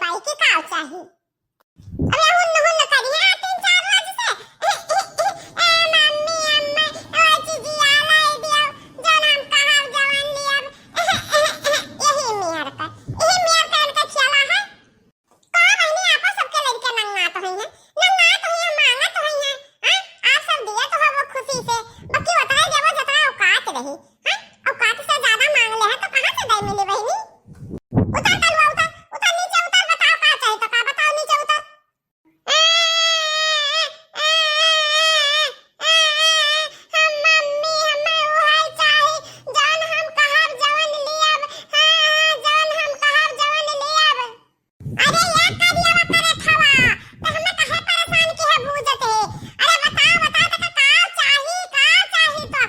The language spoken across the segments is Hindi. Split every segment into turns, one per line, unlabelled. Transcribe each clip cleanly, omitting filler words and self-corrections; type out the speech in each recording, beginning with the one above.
पाई की काव चाही। अबे हुन्न हुन्न करी है 3-4 रोज से ए मम्मी अम्मा ओ चीजी आला दियो जन हम कहां जवान लिया यही मियार का इनका चला है का बहनी आपस सबके लड़के नंगा तो है मांगा तो है हां आप सब दिया तो वो खुशी से बाकी बताए देबो जतरा औकात रही हां औकात से ज्यादा मांग ले है तो कहां से दे मिली बहनी। उतर तलवा उतर नीचे उतर बताओ का चाहिए तो का बताओ नीचे उतर। हम मम्मी हमें उहाई चाही जौन हम कहब जवन लियब जौन हम कहब जवन लियब। अरे यार करिया करे थवा तो हमें कहे परेशान की है बूझत है। अरे बताओ तो का चाही तो का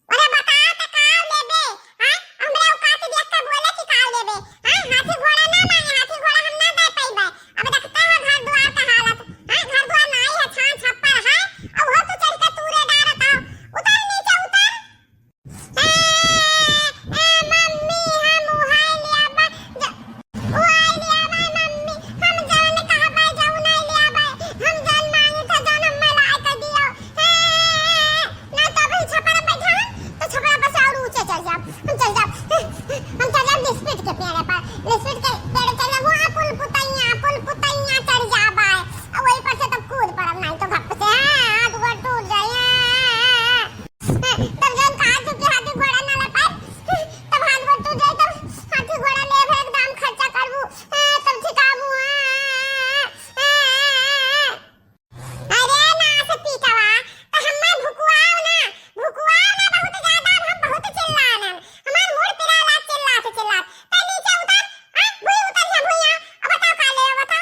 अरे बता तो काव लेबे हां हमरे औकात देख के बोले कि काव लेबे हां हाथी घोड़ा ना मांगे हाथी घोड़ा हम ना दे पाइबे। अब देखते हैं घर द्वार का हालत हां घर द्वार नहीं है छान छप्पर है अब हो तो चढ़ के तूरे डारत आओ उतर नीचे उतर। मम्मी हम उहाई लियाबा मम्मी हम जवन कहबे जवन नहीं लियाबे हम जन मांगी था जन हम लाई के दियो ना तो अभी छप्पर पे बैठा तो छपरा पर से और ऊंचे चल जाओ हम चल जाओ लिस्पिट के पेड़ पर लिस्पिट के पेड़ चले वो पुल पुतैया चढ़ जाबा और वही पर से तब कूद पड़ब नहीं तो भप से हाथ गोड़ टूट जाए तब जब कहा चुकी हाथी घोड़ा ना ले पाए तब हाथ गोड़ टूट जाए तब हाथी घोड़ा ले एकदम खर्चा करबू तब ठिकाबू। अरे ना से पीटवा तो हमें भुकुआओ ना बहुत ज्यादा हम बहुत चिल्लाना हमार मूड पिराला चिल्ला तो नीचे उतर भूई उतर जा भूया अब बताओ का ले बता।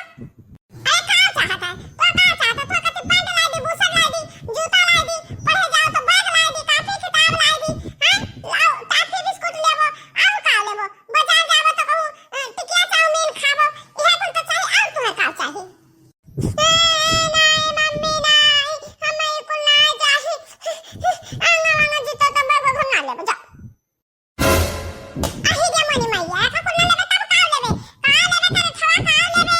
अरे का चाहता है तो कति पैंट ला दी बूसर ला दी जूता ला दी पढ़े जाओ तो बैग ला दी कापी किताब ला दी लाओ टाफी बिस्कुट लेबो और का लेबो बाजार जाबो तो कहूं टिकिया चाउमीन खाबो इहे कुल तो चाहिए और तुम्हें का चाहिए। नहीं मम्मी नहीं हमें कुल ना चाहिए अंगा जूता तो बैग भर ना लेबो जा आही दे मनी मैया का कुल ना लेबे तब का लेबे तेरे थवा का लेबे।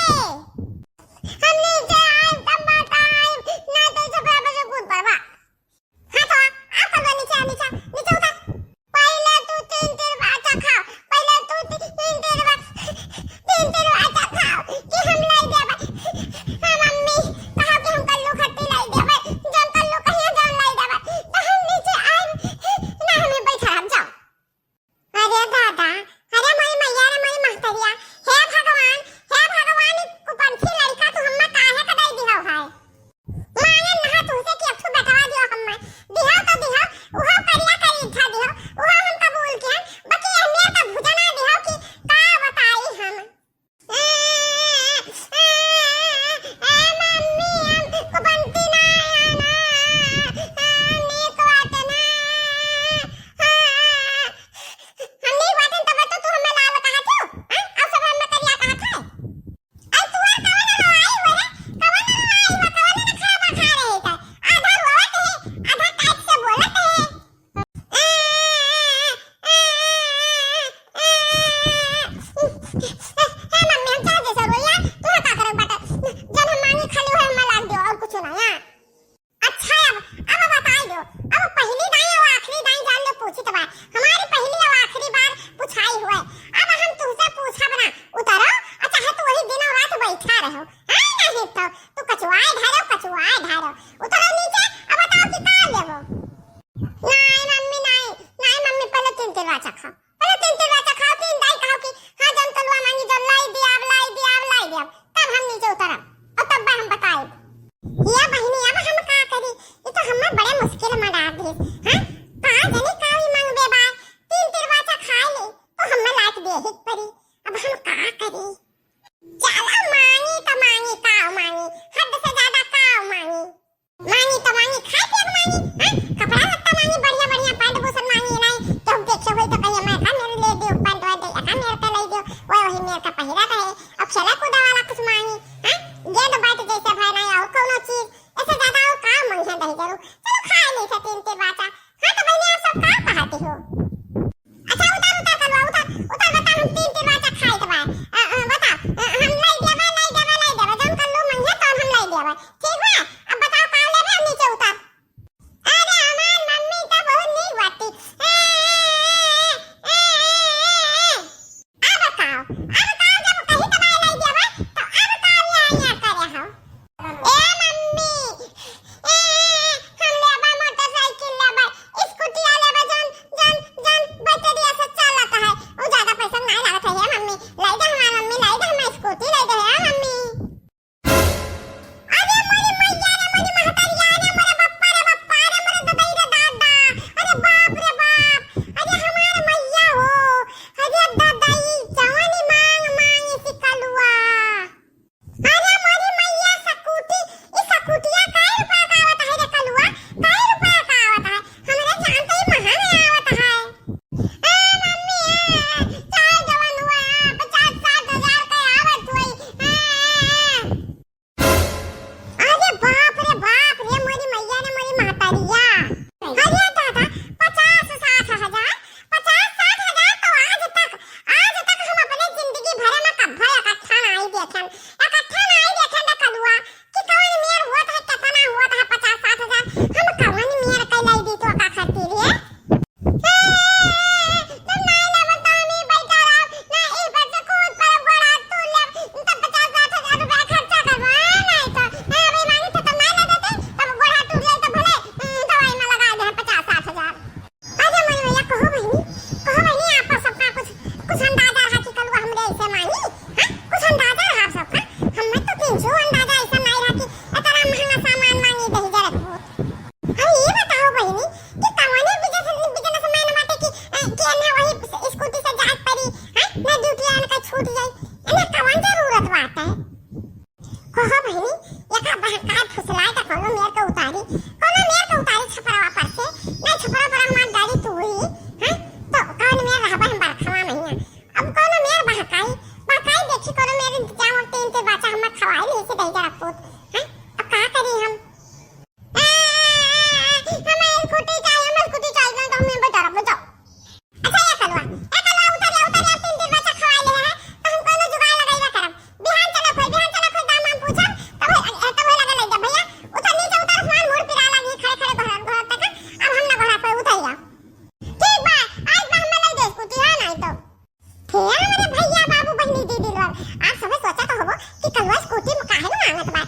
देखें इकट्ठा नहीं देखें दा कलुआ कि कौन मेर होत है कितना होत है 50-60 हजार हम कौन मेर कैलाई दी तो का खातिर है तुम नहीं ले बता मैं बैठा रहा ना ई पर से खुद पर बड़ा तू ले तब 50-60 हजार रुपया खर्चा करवा नहीं तो अभी मांगी तो तुम नहीं ले देते तब बड़ा तू ले तो भले दवाई में लगा दे 50-60 हजार अरे मन भैया कहो बहनी आप सबका कुछ अंदाजा रहा कि कल हमरे ऐसे मांगी हां कुछ अंदाजा रहा सबका हम तो 300 अंदाजा ऐसा नहीं रहा कि इतना महंगा सामान मांगी दही जरा अब ये बताओ बहनी कि कौन बिजनेसमैन बाटे कि ना वही स्कूटी से जात पड़ी हां ना ड्यूटी आने का छूट जाए ना कौन जरूरत बात है कहो बहनी एका बहका फुसलाए का कोनो मेर के उतारी छपरावा पर से ना छपरा पर हमार गाड़ी तो हुई हां तो कौन मेर रहबा हम बरखवा नहीं अब कोनो मेर बहकाई देखी कोनो मेर इंतजाम और तीन ते बाचा हम खवाई ले से दही जरा पूत हां अब का करी हम हमें स्कूटी चाहिए तो हमें बताओ अच्छा ये कलवा उतर तीन दिन बच्चा खवाई ले है तो हम कोनो जुगाड़ लगाइबा करब बिहान चला कोई दाम हम पूछब तब लगा ले जा भैया उतर नीचे उतर आसमान मुड़ फिरा लगी खड़े घर तक अब हम ना घोड़ा पे उतर जा ठीक बा आज बा हमें ले दे स्कूटी है नहीं तो फिर हमारे भैया बाबू बहनी दीदी लोग आप सब सोचा तो होबो कि कलवा स्कूटी में काहे न मांगत बा